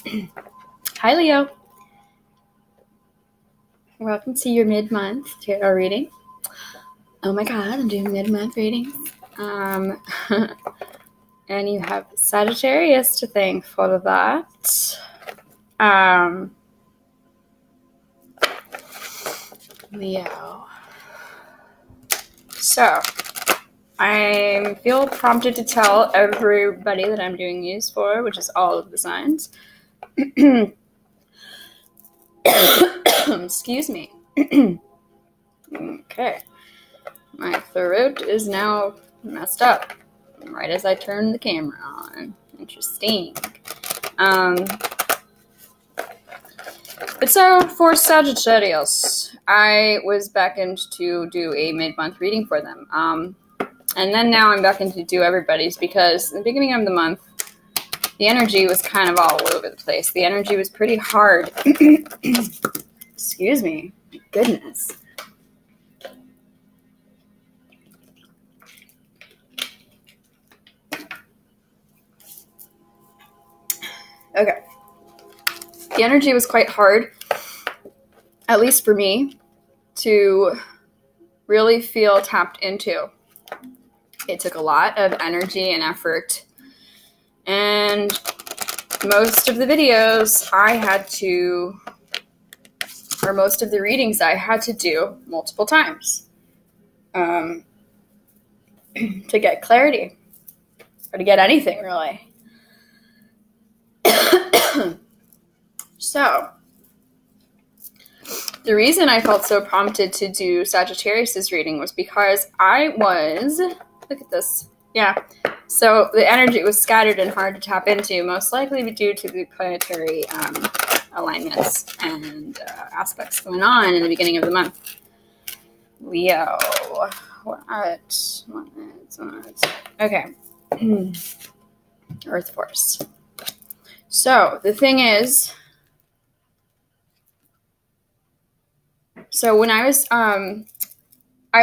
Hi, Leo. Welcome to your mid-month tarot reading. Oh my god, I'm doing mid-month readings. And you have Sagittarius to thank for that. Leo. So, I feel prompted to tell everybody that I'm doing these for, which is all of the signs. Excuse me. Okay. My throat is now messed up right as I turn the camera on. Interesting. But so for Sagittarius, I was beckoned to do a mid-month reading for them. And then now I'm beckoned to do everybody's because in the beginning of the month, the energy was kind of all over the place. The energy was pretty hard. Excuse me. My goodness. Okay. The energy was quite hard, at least for me, to really feel tapped into. It took a lot of energy and effort, and most of the videos I had to, or most of the readings I had to do multiple times to get clarity, or to get anything, really. So, the reason I felt so prompted to do Sagittarius' reading was because I was, look at this, yeah, so the energy was scattered and hard to tap into, most likely due to the planetary alignments and aspects going on in the beginning of the month. Leo, what? Okay, Earth Force. So the thing is, so when I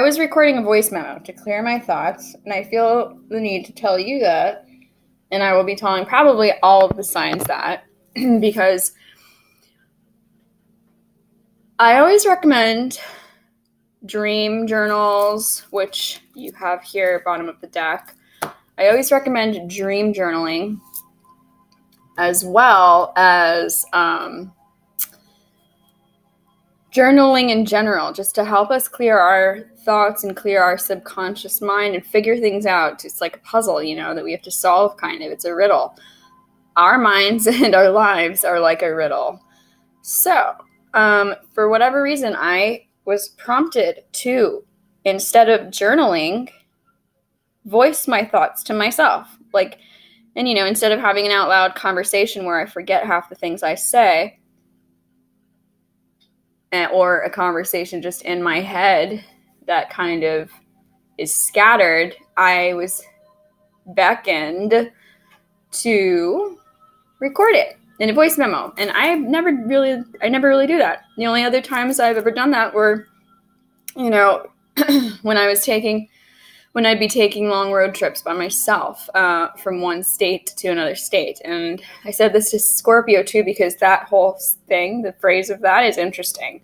was recording a voice memo to clear my thoughts, and I feel the need to tell you that, and I will be telling probably all of the signs that, because I always recommend dream journals, which you have here, bottom of the deck. I always recommend dream journaling, as well as journaling in general, just to help us clear our thoughts and clear our subconscious mind and figure things out. It's like a puzzle, that we have to solve, kind of. It's a riddle. Our minds and our lives are like a riddle. So, for whatever reason, I was prompted to, instead of journaling, voice my thoughts to myself. And instead of having an out loud conversation where I forget half the things I say, or a conversation just in my head that kind of is scattered, I was beckoned to record it in a voice memo. And I never really do that. The only other times I've ever done that were, when I'd be taking long road trips by myself from one state to another state. And I said this to Scorpio too, because that whole thing, the phrase of that, is interesting.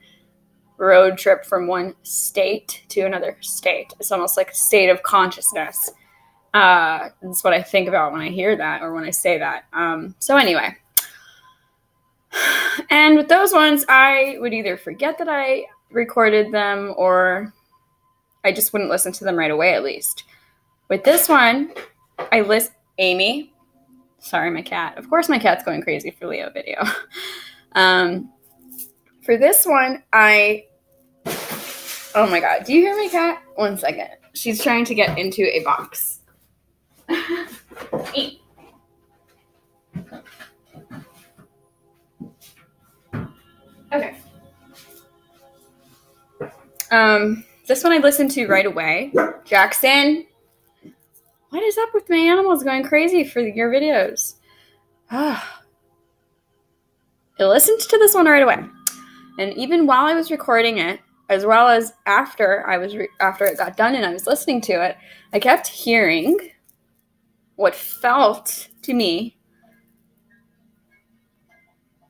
Road trip from one state to another state. It's almost like a state of consciousness. That's what I think about when I hear that, or when I say that. So anyway. And with those ones, I would either forget that I recorded them, or I just wouldn't listen to them right away, at least. With this one, Amy. Sorry, my cat. Of course my cat's going crazy for Leo video. For this one, oh my god, do you hear my cat? One second. She's trying to get into a box. Okay. This one I listened to right away. Jackson, what is up with my animals going crazy for your videos? I listened to this one right away. And even while I was recording it, as well as after it got done and I was listening to it, I kept hearing what felt to me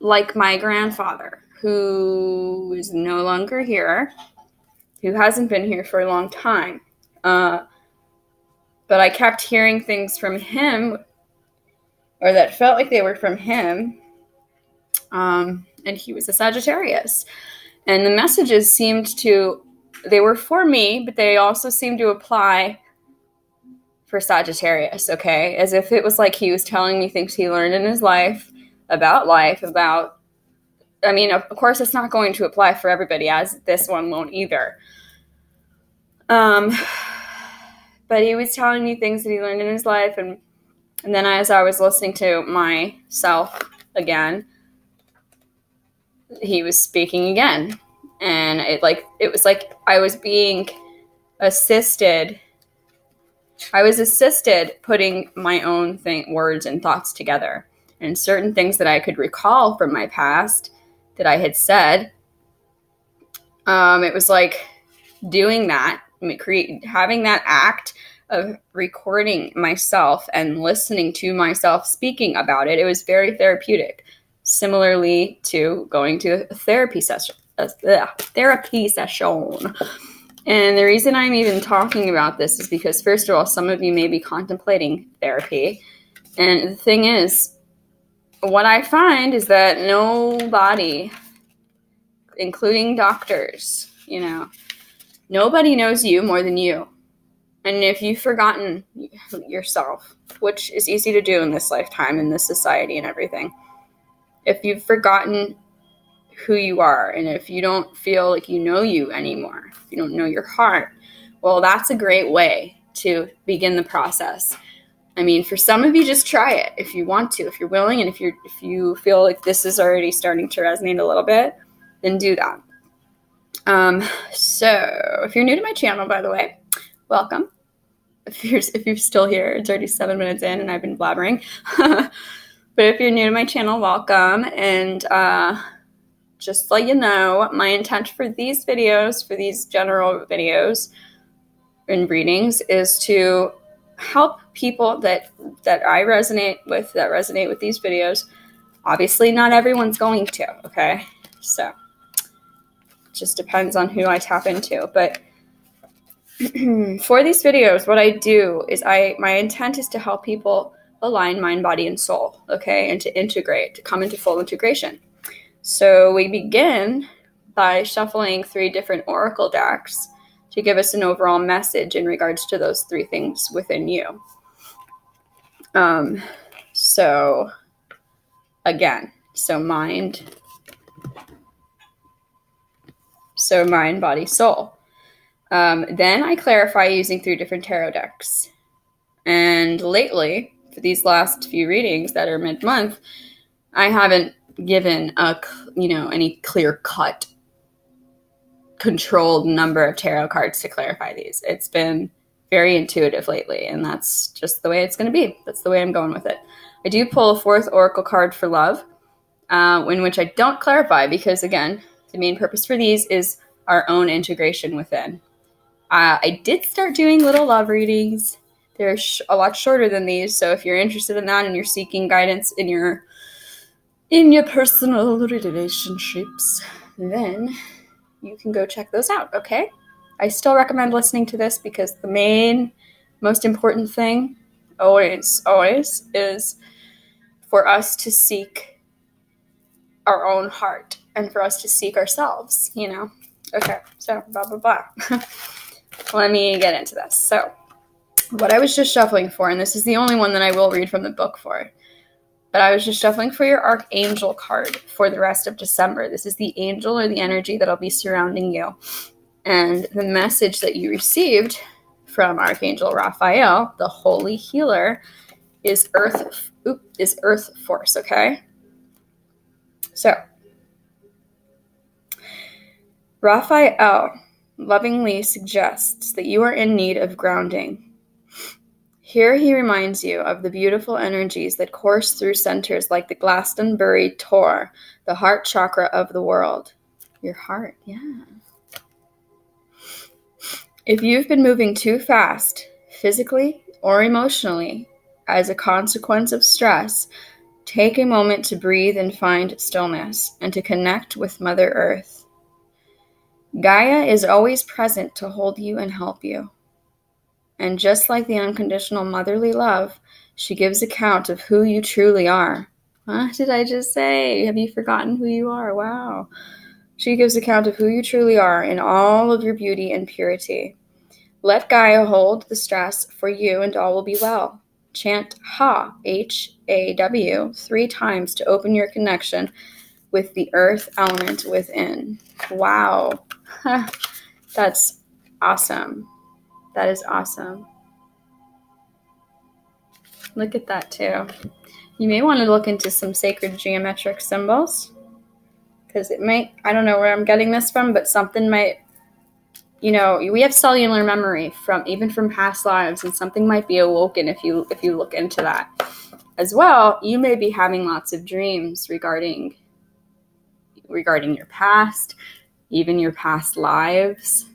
like my grandfather, who is no longer here, who hasn't been here for a long time. But I kept hearing things from him, or that felt like they were from him. And he was a Sagittarius. And the messages they were for me, but they also seemed to apply for Sagittarius, okay? As if it was like he was telling me things he learned in his life, about, I mean, of course it's not going to apply for everybody, as this one won't either. But he was telling me things that he learned in his life, and then as I was listening to myself again, he was speaking again. And it was like I was being assisted. I was assisted putting my own words and thoughts together. And certain things that I could recall from my past that I had said, it was like doing that, having that act of recording myself and listening to myself speaking about it. It was very therapeutic, similarly to going to a therapy session. And the reason I'm even talking about this is because, first of all, some of you may be contemplating therapy. And the thing is, what I find is that nobody, including doctors, nobody knows you more than you. And if you've forgotten yourself, which is easy to do in this lifetime, in this society and everything, if you've forgotten who you are, and if you don't feel like you know you anymore, if you don't know your heart, well, that's a great way to begin the process. I mean, for some of you, just try it if you want to, if you're willing, and if you feel like this is already starting to resonate a little bit, then do that. So if you're new to my channel, by the way, welcome. If you're still here, it's already 7 minutes in and I've been blabbering. But if you're new to my channel, welcome. And just so you know, my intent for these videos, for these general videos and readings, is to help people that I resonate with these videos. Obviously, not everyone's going to, okay? So it just depends on who I tap into. But for these videos, what I do is my intent is to help people align mind, body, and soul, okay? And to come into full integration. So we begin by shuffling 3 different oracle decks to give us an overall message in regards to those 3 things within you. So again, mind, body, soul. Then I clarify using 3 different tarot decks. And lately, for these last few readings that are mid-month, I haven't given any clear-cut, controlled number of tarot cards to clarify these. It's been very intuitive lately, and that's just the way it's going to be. That's the way I'm going with it. I do pull a 4th oracle card for love, in which I don't clarify because, again, the main purpose for these is our own integration within. I did start doing little love readings. They're a lot shorter than these, so if you're interested in that and you're seeking guidance in your personal relationships, then you can go check those out, okay? I still recommend listening to this because the most important thing always is for us to seek our own heart and for us to seek ourselves, Okay, so blah, blah, blah. Let me get into this. So what I was just shuffling for, and this is the only one that I will read from the book for, but I was just shuffling for your Archangel card for the rest of December. This is the angel or the energy that'll be surrounding you. And the message that you received from Archangel Raphael, the holy healer, is earth force, okay? So Raphael lovingly suggests that you are in need of grounding. Here he reminds you of the beautiful energies that course through centers like the Glastonbury Tor, the heart chakra of the world. Your heart, yeah. If you've been moving too fast, physically or emotionally, as a consequence of stress, Take a moment to breathe and find stillness and to connect with Mother Earth. Gaia is always present to hold you and help you. And just like the unconditional motherly love, she gives account of who you truly are. What did I just say? Have you forgotten who you are? Wow. She gives account of who you truly are in all of your beauty and purity. Let Gaia hold the stress for you and all will be well. Chant Ha, H-A-W, 3 times to open your connection with the earth element within. Wow. That's awesome. That is awesome. Look at that too. You may want to look into some sacred geometric symbols because it might, I don't know where I'm getting this from, but something might, we have cellular memory even from past lives, and something might be awoken if you look into that. As well, you may be having lots of dreams regarding your past, even your past lives.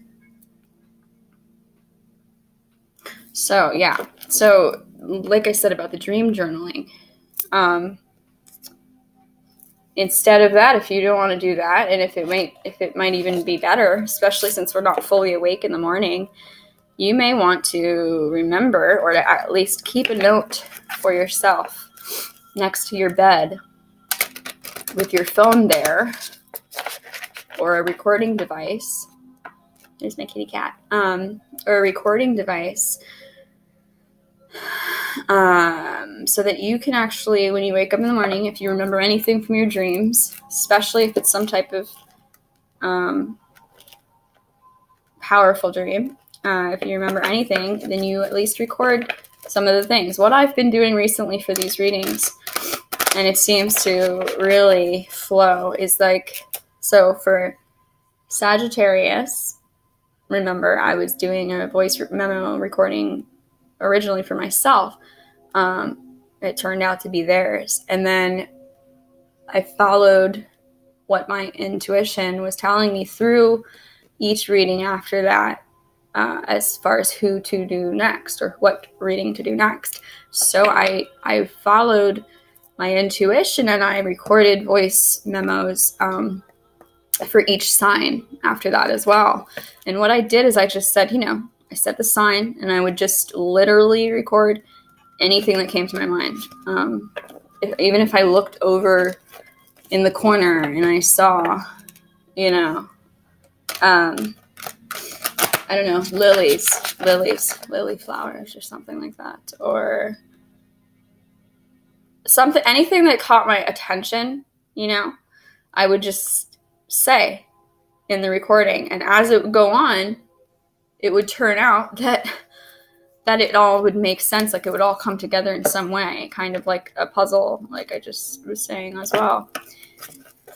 So, yeah. So, like I said about the dream journaling, instead of that, if you don't want to do that, and if it might even be better, especially since we're not fully awake in the morning, you may want to remember, or to at least keep a note for yourself next to your bed with your phone there, or a recording device. There's my kitty cat. Or a recording device, so that you can actually, when you wake up in the morning, if you remember anything from your dreams, especially if it's some type of powerful dream, if you remember anything, then you at least record some of the things. What I've been doing recently for these readings, and it seems to really flow, is so for Sagittarius, remember I was doing a voice memo recording originally for myself. It turned out to be theirs. And then I followed what my intuition was telling me through each reading after that, as far as who to do next or what reading to do next. So I followed my intuition and I recorded voice memos for each sign after that as well. And what I did is I just said, I set the sign and I would just literally record anything that came to my mind. Even if I looked over in the corner and I saw, I don't know, lily flowers or something like that, or something, anything that caught my attention, I would just say in the recording. And as it would go on, it would turn out that it all would make sense. Like it would all come together in some way, kind of like a puzzle, like I just was saying as well.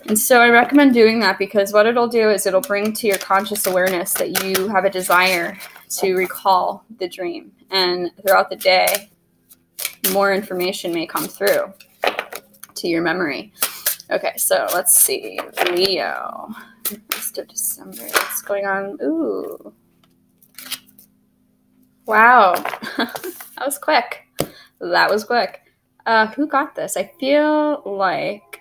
And so I recommend doing that because what it'll do is it'll bring to your conscious awareness that you have a desire to recall the dream. And throughout the day, more information may come through to your memory. Okay, so let's see. Leo. Rest of December. What's going on? Ooh. Wow. That was quick. Who got this? I feel like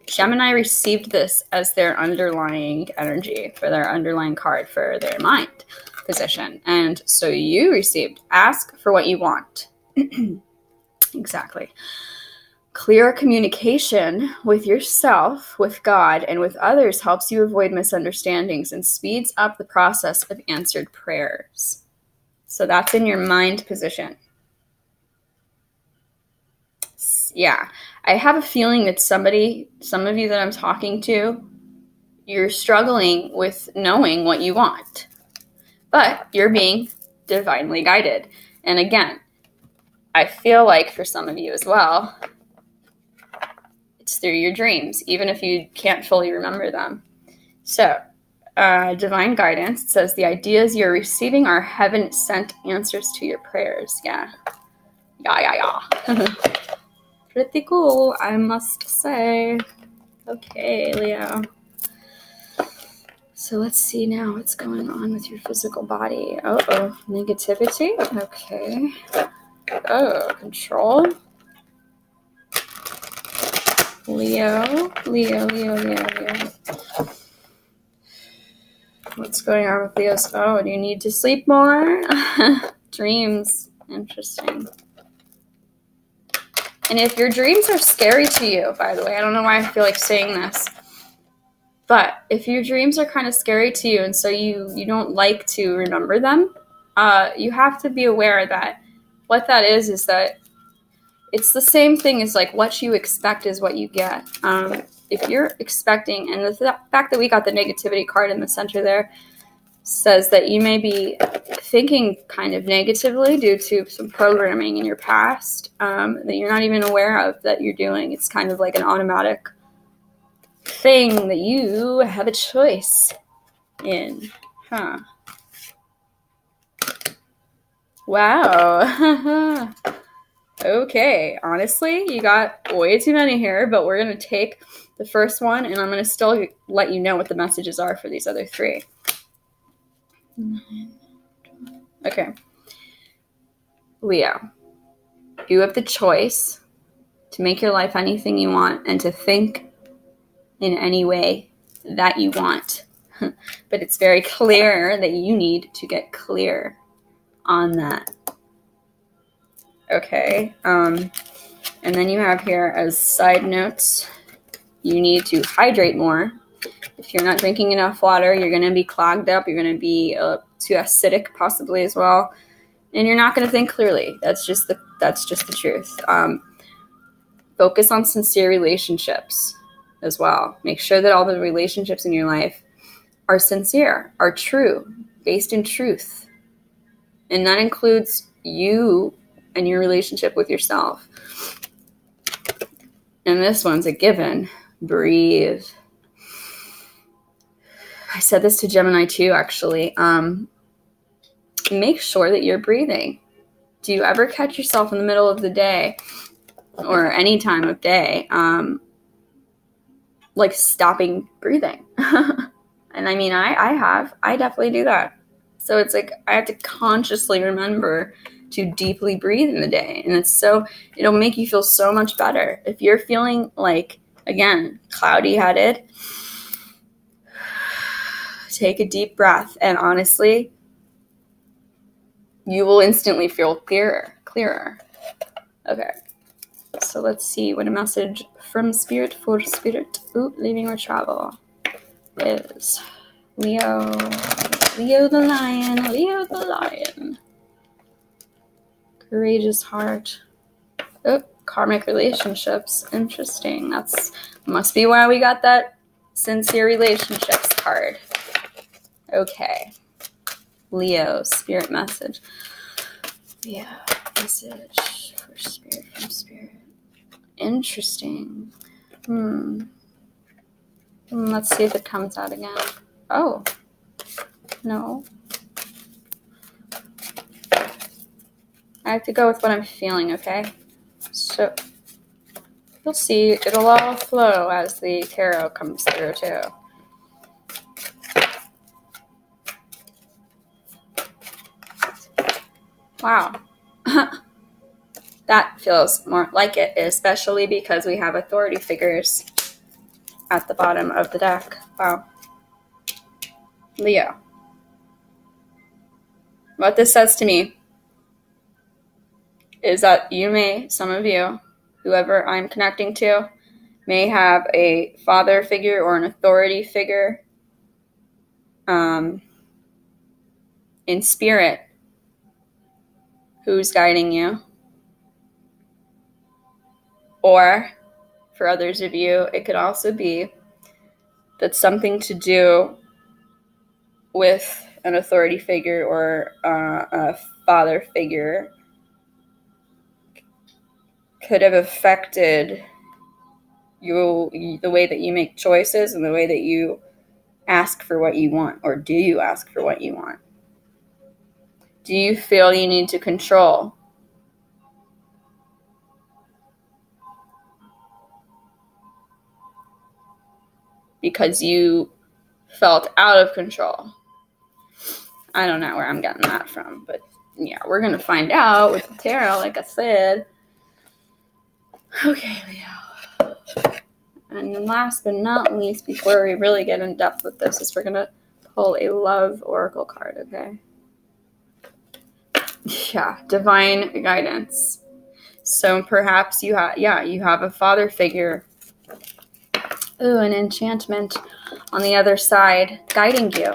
Gemini received this as their underlying energy, for their underlying card for their mind position. And so you received ask for what you want. Exactly. Clear communication with yourself, with God, and with others helps you avoid misunderstandings and speeds up the process of answered prayers. So that's in your mind position. Yeah. I have a feeling that some of you that I'm talking to, you're struggling with knowing what you want. But you're being divinely guided. And again, I feel like for some of you as well, it's through your dreams, even if you can't fully remember them. So, divine guidance, it says the ideas you're receiving are heaven-sent answers to your prayers. Yeah. Pretty cool, I must say. Okay, Leo. So let's see now what's going on with your physical body. Uh-oh, negativity? Okay. Oh, control. Leo. What's going on with Leo's? Oh, do you need to sleep more? Dreams. Interesting. And if your dreams are scary to you, by the way, I don't know why I feel like saying this, but if your dreams are kind of scary to you and so you don't like to remember them, you have to be aware that what that is that it's the same thing as like what you expect is what you get. If you're expecting, and the fact that we got the negativity card in the center there says that you may be thinking kind of negatively due to some programming in your past that you're not even aware of that you're doing. It's kind of like an automatic thing that you have a choice in. Wow. Okay, honestly, you got way too many here, but we're going to take the first one, and I'm going to still let you know what the messages are for these other three. Okay. Leo, you have the choice to make your life anything you want and to think in any way that you want. But it's very clear that you need to get clear on that. Okay. And then you have here as side notes, you need to hydrate more. If you're not drinking enough water, you're going to be clogged up. You're going to be too acidic possibly as well. And you're not going to think clearly. That's just the truth. Focus on sincere relationships as well. Make sure that all the relationships in your life are sincere, are true, based in truth. And that includes you and your relationship with yourself. And this one's a given. Breathe. I said this to Gemini too, actually. Make sure that you're breathing. Do you ever catch yourself in the middle of the day or any time of day, like stopping breathing? And I mean, I definitely do that. So it's like, I have to consciously remember to deeply breathe in the day. And it'll make you feel so much better. If you're feeling like, again, cloudy-headed, take a deep breath. And honestly, you will instantly feel clearer. Okay. So let's see what a message from Spirit for Spirit. Leaving or travel is Leo the lion. Courageous heart. Karmic relationships. Interesting. That's must be why we got that sincere relationships card. Okay. Leo, spirit message. Leo, message for spirit from spirit. Interesting. Let's see if it comes out again. Oh. No. I have to go with what I'm feeling, okay? So, you'll see it'll all flow as the tarot comes through, too. Wow. That feels more like it, especially because we have authority figures at the bottom of the deck. Wow. Leo. What this says to me is that some of you, whoever I'm connecting to, may have a father figure or an authority figure in spirit who's guiding you. Or for others of you, it could also be that something to do with an authority figure or a father figure could have affected you, the way that you make choices and the way that you ask for what you want. Or do you ask for what you want? Do you feel you need to control? Because you felt out of control. I don't know where I'm getting that from, but yeah, we're going to find out with the tarot, like I said. Okay, Leo. And then last but not least, before we really get in depth with this, is we're going to pull a love oracle card, okay? Yeah, divine guidance. So perhaps you have a father figure. Ooh, an enchantment on the other side guiding you.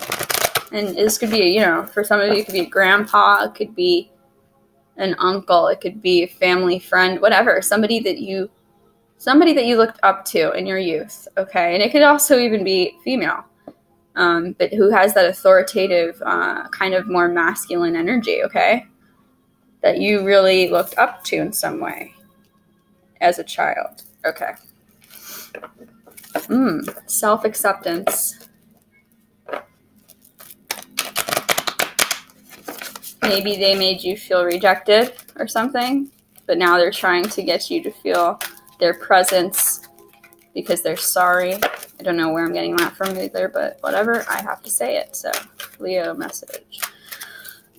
And this could be, for some of you, it could be a grandpa, it could be an uncle, it could be a family friend, whatever. Somebody that you looked up to in your youth, okay? And it could also even be female, but who has that authoritative, kind of more masculine energy, okay? That you really looked up to in some way as a child, okay? Self-acceptance. Maybe they made you feel rejected or something, but now they're trying to get you to feel their presence because they're sorry. I don't know where I'm getting that from either, but whatever, I have to say it. So, Leo message.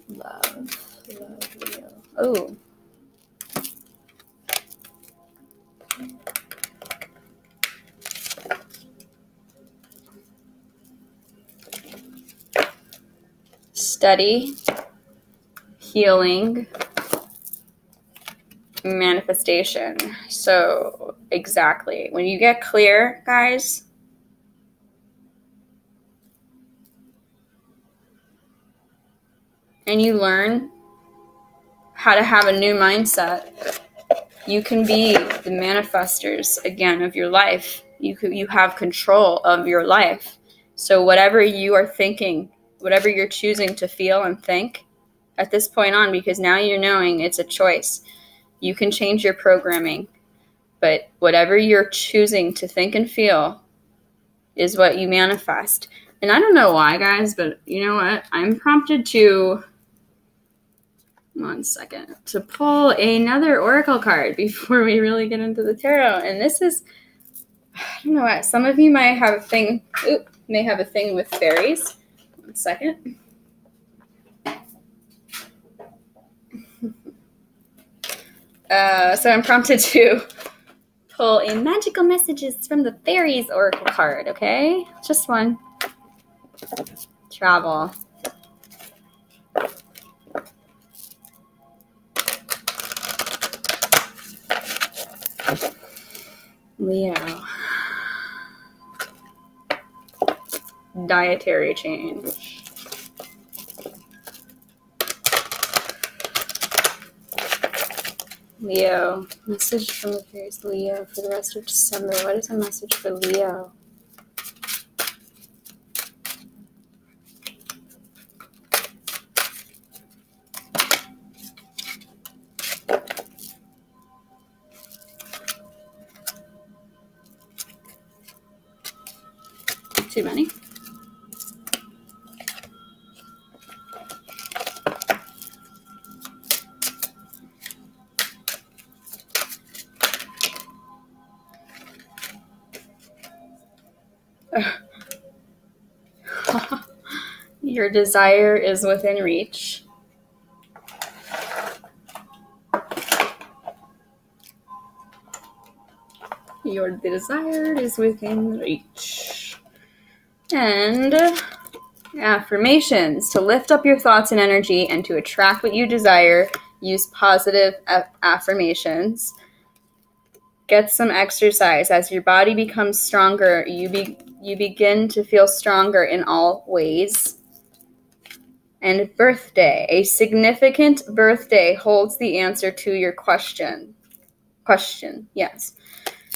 Love, Leo. Oh. Steady, healing, manifestation. So exactly, when you get clear, guys, and you learn how to have a new mindset, you can be the manifestors again of your life. You have control of your life. So whatever you are thinking, whatever you're choosing to feel and think at this point on, because now you're knowing it's a choice. You can change your programming, but whatever you're choosing to think and feel is what you manifest. And I don't know why, guys, but you know what? I'm prompted to, to pull another oracle card before we really get into the tarot. And this is, I don't know what, some of you might have a thing, with fairies. 1 second. So I'm prompted to pull a magical messages from the fairies oracle card, okay? Just one. Travel. Leo. Dietary change. Leo. Message from the fairies. Leo for the rest of December. What is a message for Leo? Too many? Your desire is within reach. Your desire is within reach. And affirmations. To lift up your thoughts and energy and to attract what you desire, use positive affirmations. Get some exercise. As your body becomes stronger, you begin to feel stronger in all ways. And birthday. A significant birthday holds the answer to your question. Yes.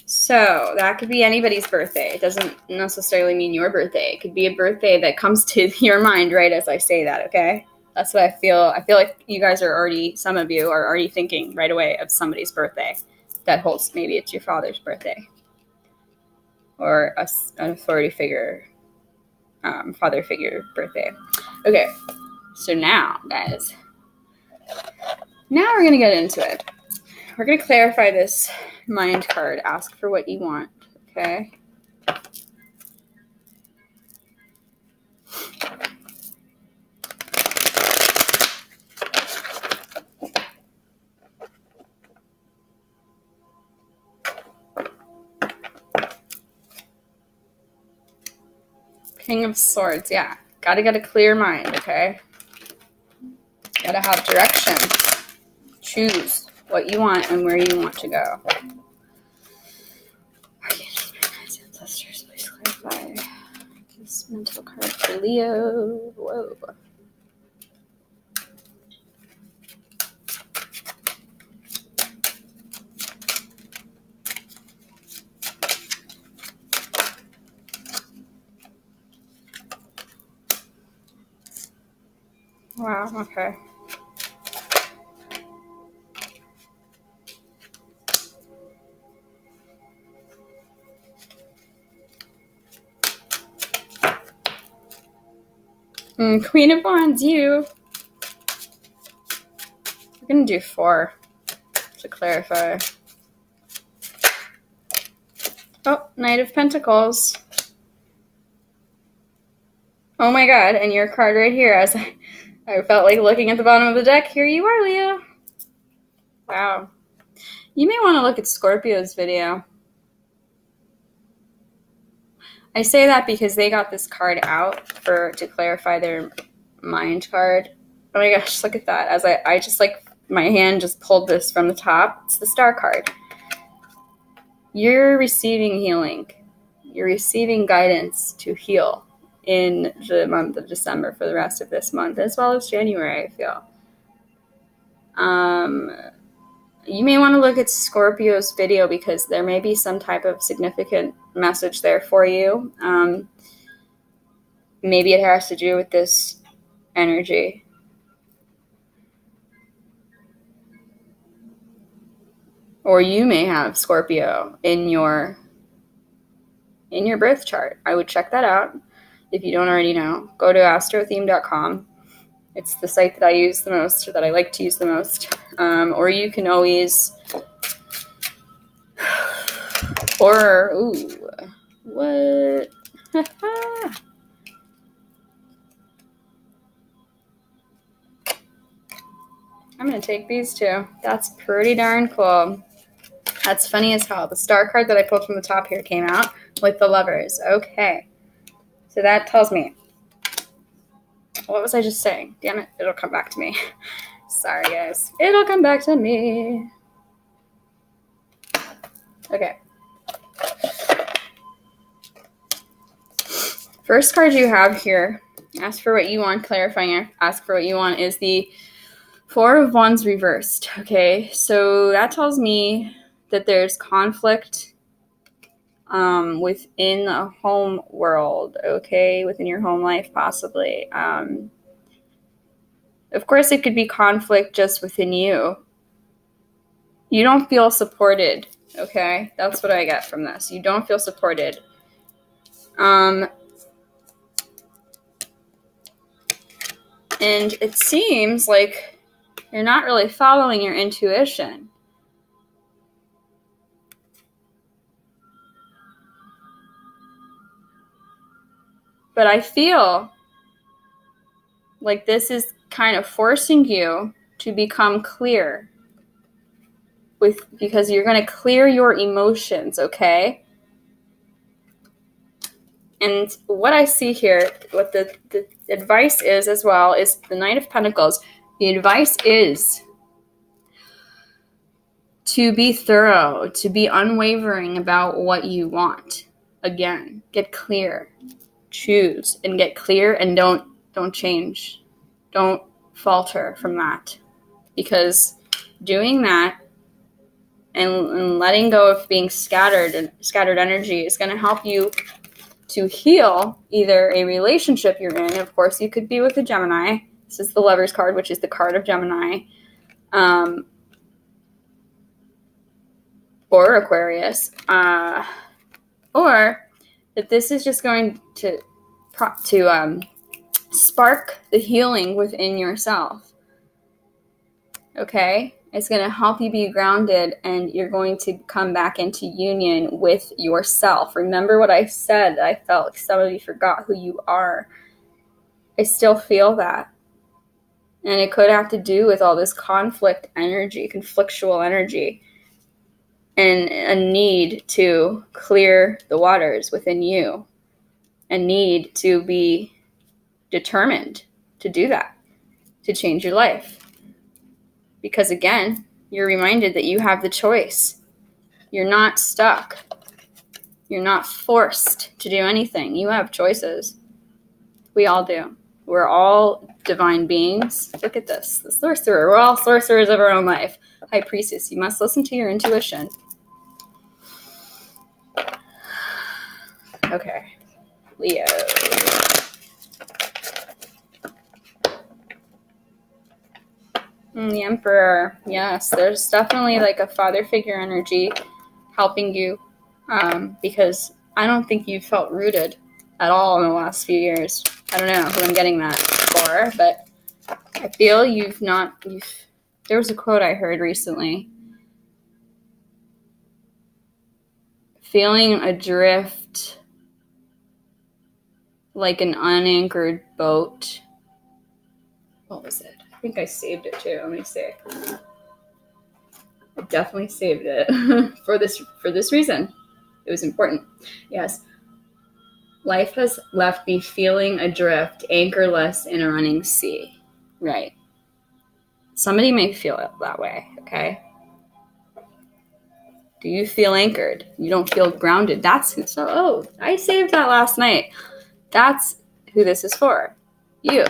So that could be anybody's birthday. It doesn't necessarily mean your birthday. It could be a birthday that comes to your mind right as I say that, okay? That's what I feel. I feel like you guys are already, some of you are already thinking right away of somebody's birthday that holds, maybe it's your father's birthday or an authority figure, father figure birthday. Okay, so now, guys, now we're going to get into it. We're going to clarify this mind card. Ask for what you want, okay? King of Swords, yeah. Gotta get a clear mind, okay? Gotta have direction. Choose what you want and where you want to go. Archangels, ancestors, please clarify this mental card for Leo. Whoa. Wow, okay. Queen of Wands, you. We're going to do 4 to clarify. Oh, Knight of Pentacles. Oh my god, and your card right here. As I felt like looking at the bottom of the deck. Here you are, Leo. Wow. You may want to look at Scorpio's video. I say that because they got this card out to clarify their mind card. Oh my gosh, look at that. As I just like, my hand just pulled this from the top. It's the Star card. You're receiving healing. You're receiving guidance to heal in the month of December for the rest of this month, as well as January, I feel. You may want to look at Scorpio's video because there may be some type of significant message there for you. Maybe it has to do with this energy. Or you may have Scorpio in your birth chart. I would check that out if you don't already know. Go to astrotheme.com. It's the site that I use the most, that I like to use the most. Or you can always... Or, ooh, what? I'm going to take these two. That's pretty darn cool. That's funny as hell. The Star card that I pulled from the top here came out with the Lovers. Okay. So that tells me... What was I just saying? Damn it. It'll come back to me. Sorry, guys. It'll come back to me. Okay. First card you have here, ask for what you want, clarifying, ask for what you want, is the Four of Wands reversed. Okay, so that tells me that there's conflict within the home world, okay, within your home life possibly. Of course, it could be conflict just within you. You don't feel supported, okay? That's what I get from this. You don't feel supported. And it seems like you're not really following your intuition. But I feel like this is kind of forcing you to become clear because you're going to clear your emotions, okay? And what I see here, what the advice is as well, is the Knight of Pentacles. The advice is to be thorough, to be unwavering about what you want. Again, get clear. Choose and get clear, and don't change. Don't falter from that. Because doing that and letting go of being scattered energy is going to help you to heal either a relationship you're in. Of course, you could be with a Gemini. This is the Lovers card, which is the card of Gemini. Or Aquarius. Or that this is just going to spark the healing within yourself. Okay? It's going to help you be grounded, and you're going to come back into union with yourself. Remember what I said? I felt like some of you forgot who you are. I still feel that. And it could have to do with all this conflictual energy, and a need to clear the waters within you and need to be determined to do that, to change your life. Because again, you're reminded that you have the choice. You're not stuck. You're not forced to do anything. You have choices. We all do. We're all divine beings. Look at this. The sorcerer. We're all sorcerers of our own life. High priestess, you must listen to your intuition. Okay. Leo. The Emperor. Yes, there's definitely like a father figure energy helping you, because I don't think you felt rooted at all in the last few years. I don't know who I'm getting that for, but I feel there was a quote I heard recently. Feeling adrift like an unanchored boat. What was it? I think I saved it too. Let me see. I definitely saved it for this reason. It was important. Yes. Life has left me feeling adrift, anchorless in a running sea. Right. Somebody may feel it that way, okay? Do you feel anchored? You don't feel grounded. I saved that last night. That's who this is for. You.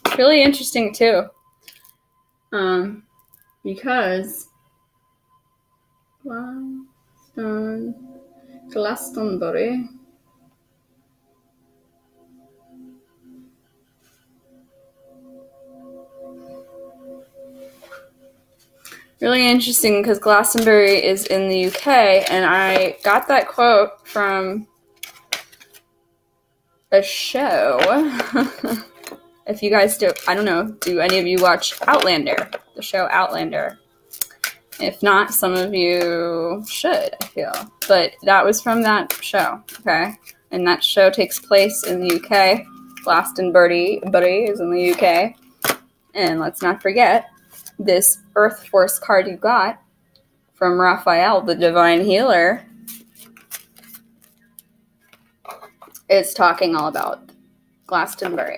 It's really interesting too. Because Glastonbury. Really interesting because Glastonbury is in the UK, and I got that quote from a show. If you guys do any of you watch Outlander, the show Outlander? If not, some of you should, I feel. But that was from that show, okay? And that show takes place in the UK. Glastonbury is in the UK. And let's not forget, this Earth Force card you got from Raphael, the Divine Healer, is talking all about Glastonbury.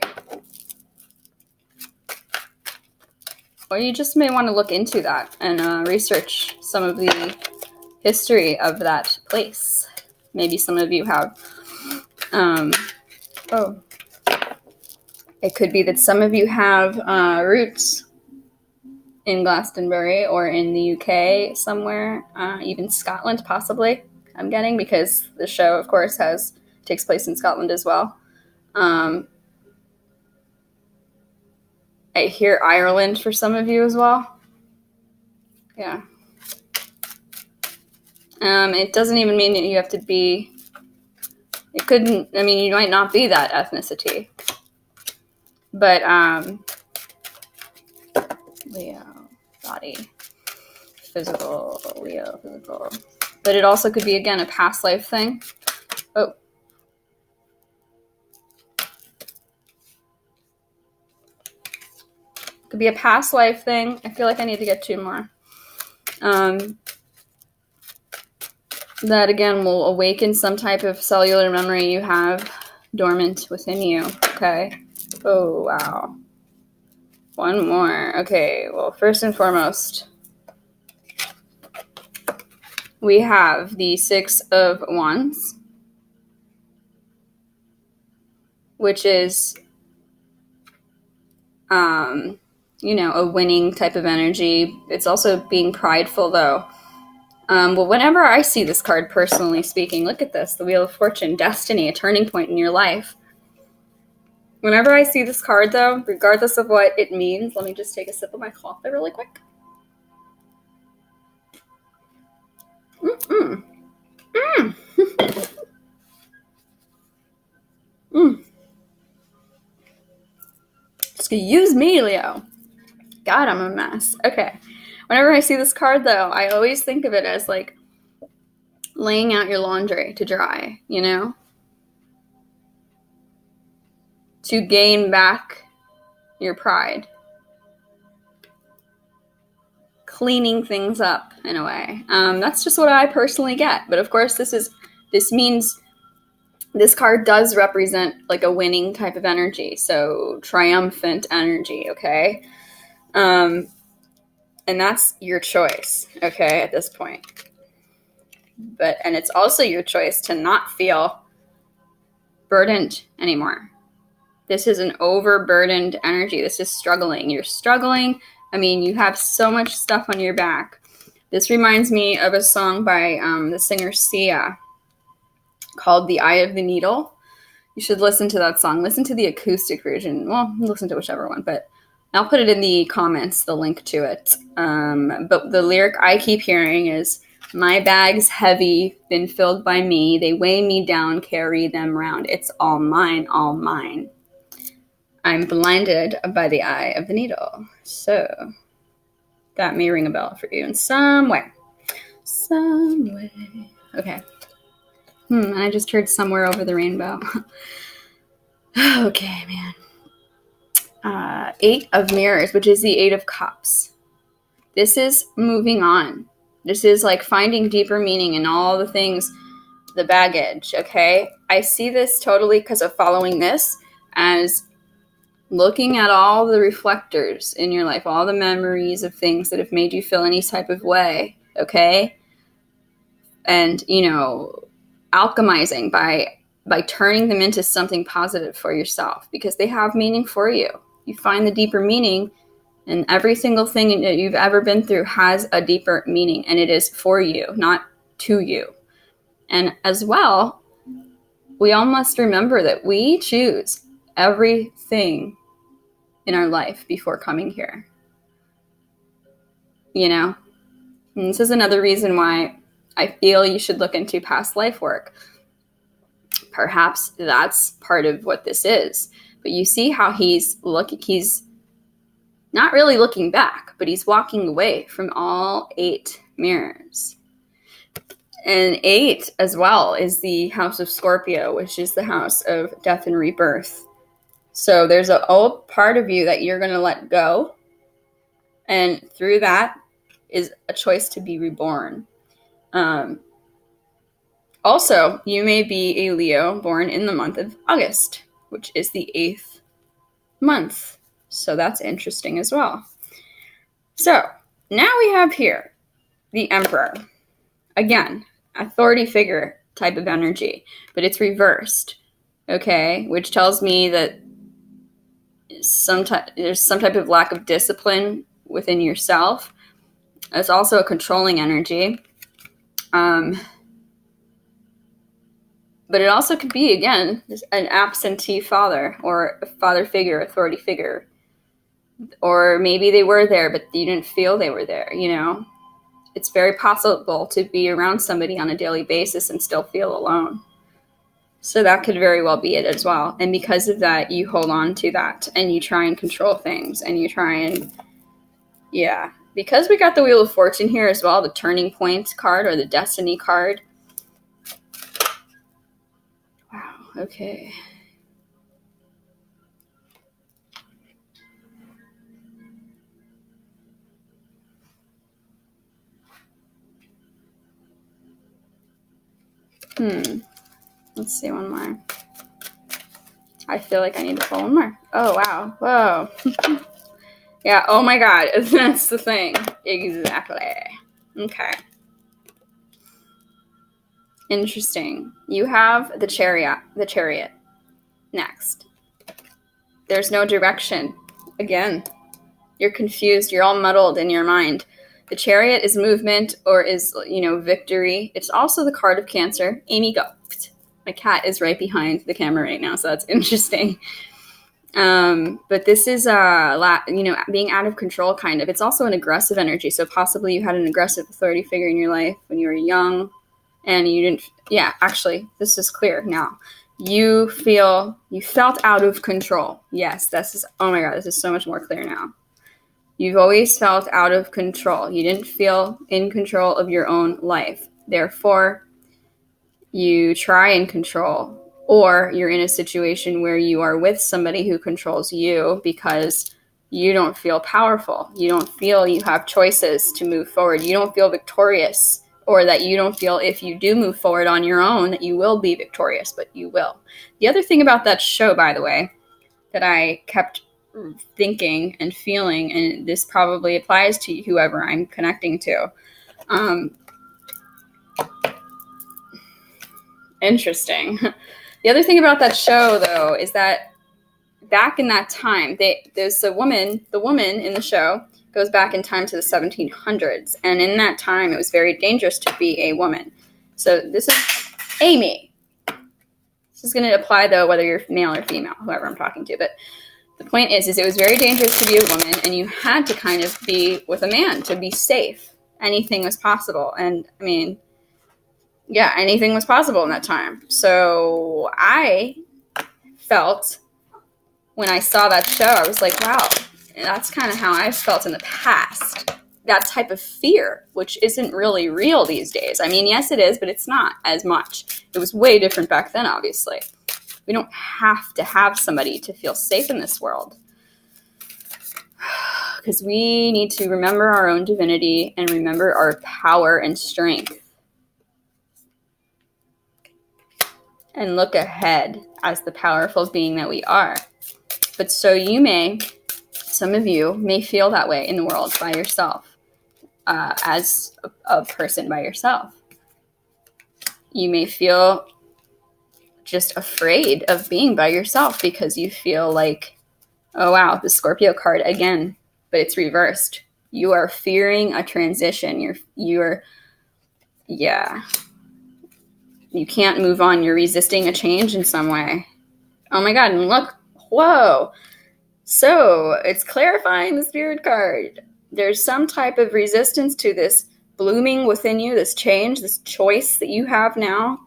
Or you just may want to look into that and research some of the history of that place. Maybe some of you have. It could be that some of you have roots in Glastonbury or in the UK somewhere, even Scotland possibly, I'm getting, because the show, of course, takes place in Scotland as well. I hear Ireland for some of you as well. Yeah. It doesn't even mean that you have to be... you might not be that ethnicity. But, Leo, body, physical, Leo, physical. But it also could be, again, a past life thing. Oh. Could be a past life thing. I feel like I need to get 2 more. That, again, will awaken some type of cellular memory you have dormant within you. Okay. Oh, wow. 1 more. Okay, well, first and foremost, we have the 6 of Wands, which is, a winning type of energy. It's also being prideful, though. Well, whenever I see this card, personally speaking, look at this, the Wheel of Fortune, destiny, a turning point in your life. Whenever I see this card, though, regardless of what it means, let me just take a sip of my coffee really quick. Excuse me, Leo. God, I'm a mess. Okay. Whenever I see this card, though, I always think of it as, like, laying out your laundry to dry, to gain back your pride. Cleaning things up in a way. That's just what I personally get. But of course, this means this card does represent like a winning type of energy. So triumphant energy, okay? And that's your choice, okay, at this point. And it's also your choice to not feel burdened anymore. This is an overburdened energy. This is struggling. You're struggling. I mean, you have so much stuff on your back. This reminds me of a song by the singer Sia called The Eye of the Needle. You should listen to that song. Listen to the acoustic version. Well, listen to whichever one, but I'll put it in the comments, the link to it. But the lyric I keep hearing is, my bag's heavy, been filled by me. They weigh me down, carry them round. It's all mine, all mine. I'm blinded by the eye of the needle. So that may ring a bell for you in some way. Some way. Okay. I just heard Somewhere Over the Rainbow. Okay, man. 8 of Mirrors, which is the 8 of Cups. This is moving on. This is like finding deeper meaning in all the things, the baggage, okay? I see this totally because of following this as looking at all the reflectors in your life, all the memories of things that have made you feel any type of way, okay? And, alchemizing by turning them into something positive for yourself because they have meaning for you. You find the deeper meaning, and every single thing that you've ever been through has a deeper meaning, and it is for you, not to you. And as well, we all must remember that we choose everything in our life before coming here. And this is another reason why I feel you should look into past life work. Perhaps that's part of what this is. But you see how he's not really looking back, but he's walking away from all 8 mirrors. And 8 as well is the house of Scorpio, which is the house of death and rebirth. So there's an old part of you that you're going to let go. And through that is a choice to be reborn. Also, you may be a Leo born in the month of August, which is the 8th month. So that's interesting as well. So now we have here the Emperor. Again, authority figure type of energy, but it's reversed, okay? Which tells me that there's some type of lack of discipline within yourself. It's also a controlling energy. But it also could be, again, an absentee father or a father figure, authority figure. Or maybe they were there, but you didn't feel they were there, It's very possible to be around somebody on a daily basis and still feel alone. So that could very well be it as well. And because of that, you hold on to that and you try and control things and you try and, Because we got the Wheel of Fortune here as well, the Turning Point card or the Destiny card. Wow, okay. Let's see one more. I feel like I need to pull one more. Oh, wow. Whoa. Yeah, oh my God. That's the thing. Exactly. Okay. Interesting. You have the chariot. Next. There's no direction. Again, you're confused. You're all muddled in your mind. The Chariot is movement or is, victory. It's also the card of Cancer. Amy, go. My cat is right behind the camera right now, so that's interesting. But this is, being out of control, kind of. It's also an aggressive energy. So possibly you had an aggressive authority figure in your life when you were young and you didn't. Yeah, actually, this is clear now. You felt out of control. Yes, oh my God, this is so much more clear now. You've always felt out of control. You didn't feel in control of your own life. Therefore, you try and control or you're in a situation where you are with somebody who controls you because you don't feel powerful. You don't feel you have choices to move forward. You don't feel victorious, or that you don't feel if you do move forward on your own that you will be victorious, but you will. The other thing about that show, by the way, that I kept thinking and feeling, and this probably applies to whoever I'm connecting to. Interesting. The other thing about that show, though, is that back in that time, there's the woman in the show goes back in time to the 1700s. And in that time, it was very dangerous to be a woman. So this is Amy. This is going to apply, though, whether you're male or female, whoever I'm talking to. But the point is it was very dangerous to be a woman, and you had to kind of be with a man to be safe. Anything was possible. And, I mean, yeah, anything was possible in that time. So I felt, when I saw that show, I was like, wow, that's kind of how I felt in the past. That type of fear, which isn't really real these days. I mean, yes, it is, but it's not as much. It was way different back then, obviously. We don't have to have somebody to feel safe in this world. Because we need to remember our own divinity and remember our power and strength. And look ahead as the powerful being that we are. But so some of you may feel that way in the world by yourself, as a person by yourself. You may feel just afraid of being by yourself because you feel like, oh wow, the Scorpio card again, but it's reversed. You are fearing a transition. You can't move on. You're resisting a change in some way. Oh my God, and look, whoa. So it's clarifying the Spirit card. There's some type of resistance to this blooming within you, this change, this choice that you have now.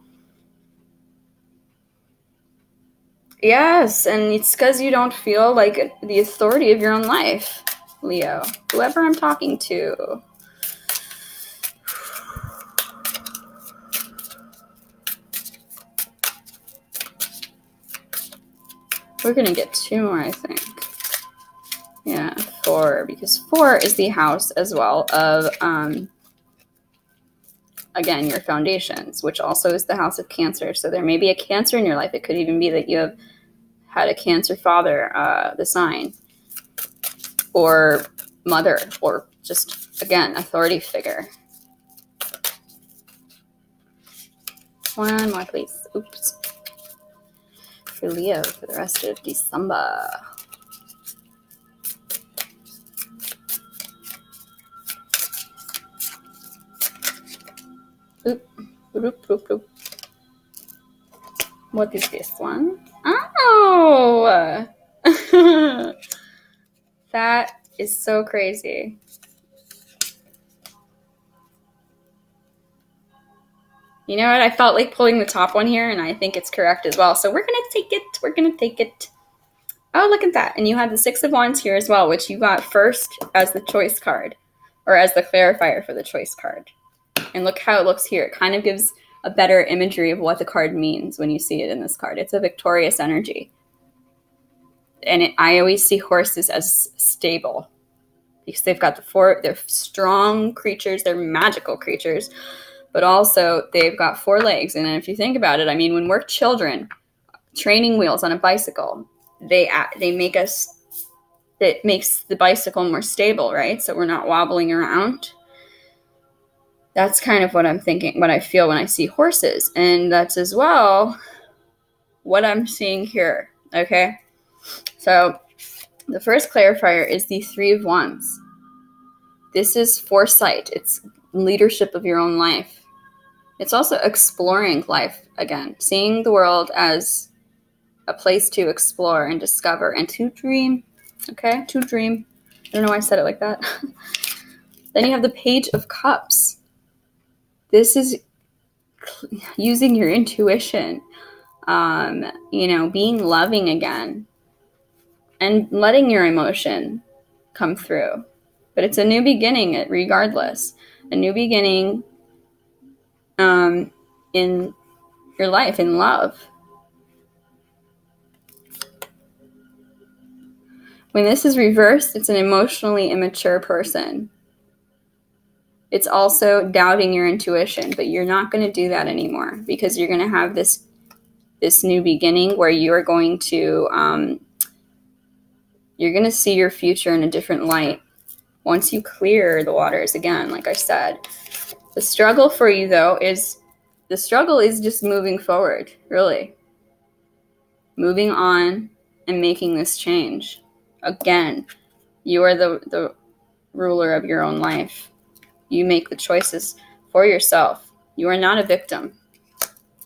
Yes, and it's because you don't feel like the authority of your own life, Leo. Whoever I'm talking to. We're going to get 2 more, I think. Yeah, 4, because 4 is the house as well of, again, your foundations, which also is the house of Cancer. So there may be a Cancer in your life. It could even be that you have had a Cancer father, the sign, or mother, or just, again, authority figure. 1 more, please. Oops. For Leo for the rest of December. Oop, oop, oop, oop. What is this one? Oh! That is so crazy. You know what? I felt like pulling the top one here, and I think it's correct as well. So we're going to take it. We're going to take it. Oh, look at that. And you have the 6 of Wands here as well, which you got first as the choice card, or as the clarifier for the choice card. And look how it looks here. It kind of gives a better imagery of what the card means when you see it in this card. It's a victorious energy. And I always see horses as stable because they've got they're strong creatures. They're magical creatures. But also, they've got 4 legs. And if you think about it, I mean, when we're children, training wheels on a bicycle, it makes the bicycle more stable, right? So we're not wobbling around. That's kind of what I'm thinking, what I feel when I see horses. And that's as well what I'm seeing here, okay? So the first clarifier is the 3 of Wands. This is foresight. It's leadership of your own life. It's also exploring life again, seeing the world as a place to explore and discover and to dream, okay? To dream. I don't know why I said it like that. Then you have the Page of Cups. This is using your intuition, being loving again and letting your emotion come through. But it's a new beginning regardless. A new beginning in your life, in love. When this is reversed, it's an emotionally immature person. It's also doubting your intuition, but you're not going to do that anymore because you're going to have this new beginning where you're going to see your future in a different light once you clear the waters again, like I said. The struggle for you, though, is just moving forward, really. Moving on and making this change. Again, you are the ruler of your own life. You make the choices for yourself. You are not a victim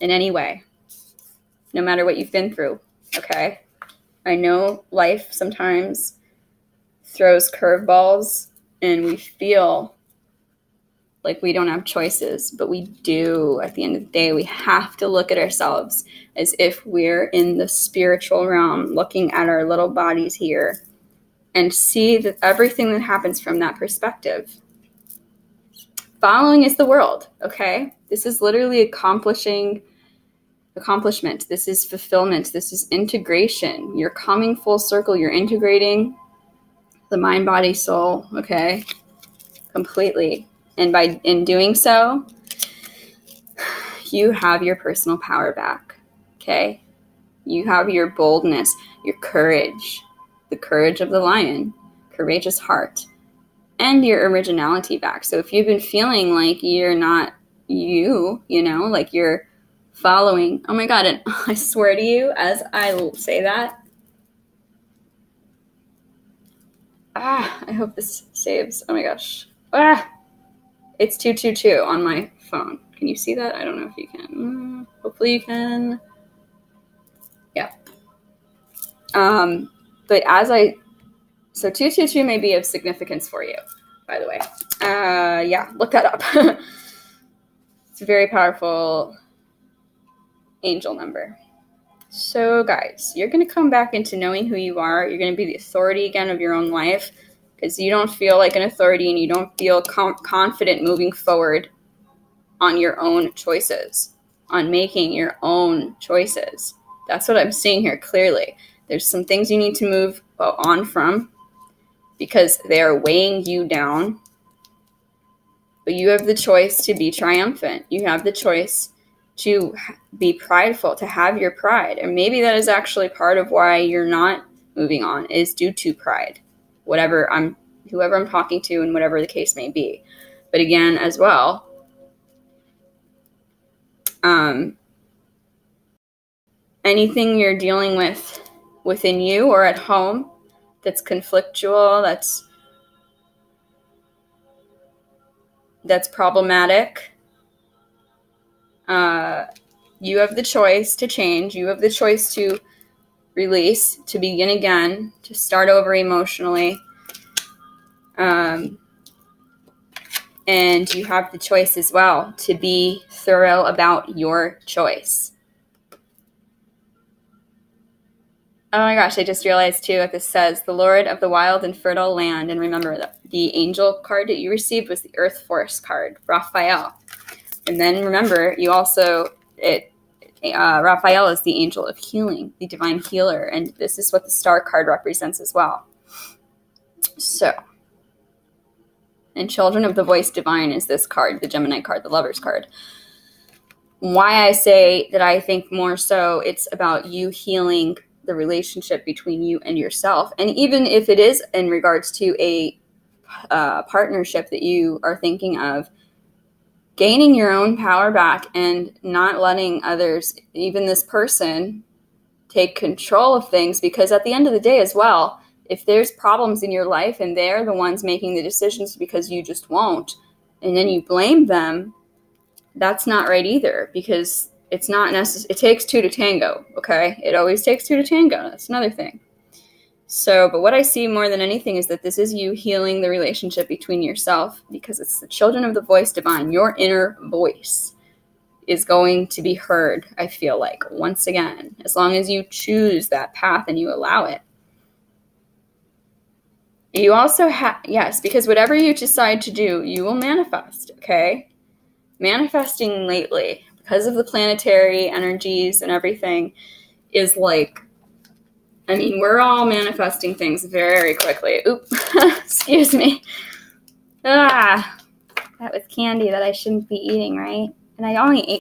in any way, no matter what you've been through, okay? I know life sometimes throws curveballs and we feel like we don't have choices, but we do. At the end of the day, we have to look at ourselves as if we're in the spiritual realm, looking at our little bodies here and see that everything that happens from that perspective. Following is the world, okay? This is literally accomplishment. This is fulfillment. This is integration. You're coming full circle. You're integrating the mind, body, soul, okay? Completely. And in doing so, you have your personal power back, okay? You have your boldness, your courage, the courage of the lion, courageous heart, and your originality back. So if you've been feeling like you're not you, like you're following, oh my God, and I swear to you, as I say that, I hope this saves, oh my gosh, it's 222 on my phone. Can you see that? I don't know if you can. Hopefully you can. Yeah. But so 222 may be of significance for you, by the way. Yeah, look that up. It's a very powerful angel number. So guys, you're going to come back into knowing who you are. You're going to be the authority again of your own life because you don't feel like an authority and you don't feel confident moving forward on your own choices, on making your own choices. That's what I'm seeing here clearly. There's some things you need to move on from because they are weighing you down. But you have the choice to be triumphant. You have the choice to be prideful, to have your pride. And maybe that is actually part of why you're not moving on, is due to pride. Whoever I'm talking to and whatever the case may be. But again, as well, anything you're dealing with within you or at home that's conflictual, that's problematic, you have the choice to change. You have the choice to release, to begin again, to start over emotionally. And you have the choice as well to be thorough about your choice. Oh my gosh, I just realized too what this says. The Lord of the wild and fertile land. And remember that the angel card that you received was the Earth Force card, Raphael. And then remember, you also, Raphael is the angel of healing, the divine healer. And this is what the star card represents as well. So, and Children of the Voice Divine is this card, the Gemini card, the Lover's card. Why I say that I think more so it's about you healing the relationship between you and yourself. And even if it is in regards to a partnership that you are thinking of, gaining your own power back and not letting others, even this person, take control of things. Because at the end of the day as well, if there's problems in your life and they're the ones making the decisions because you just won't, and then you blame them, that's not right either, because it's not necessary. It takes two to tango, okay? It always takes two to tango. That's another thing. So, but what I see more than anything is that this is you healing the relationship between yourself, because it's the Children of the Voice Divine. Your inner voice is going to be heard, I feel like, once again, as long as you choose that path and you allow it. You also have, yes, because whatever you decide to do, you will manifest, okay? Manifesting lately, because of the planetary energies and everything, is like I mean, we're all manifesting things very quickly. Oop, excuse me. That was candy that I shouldn't be eating, right? And I only ate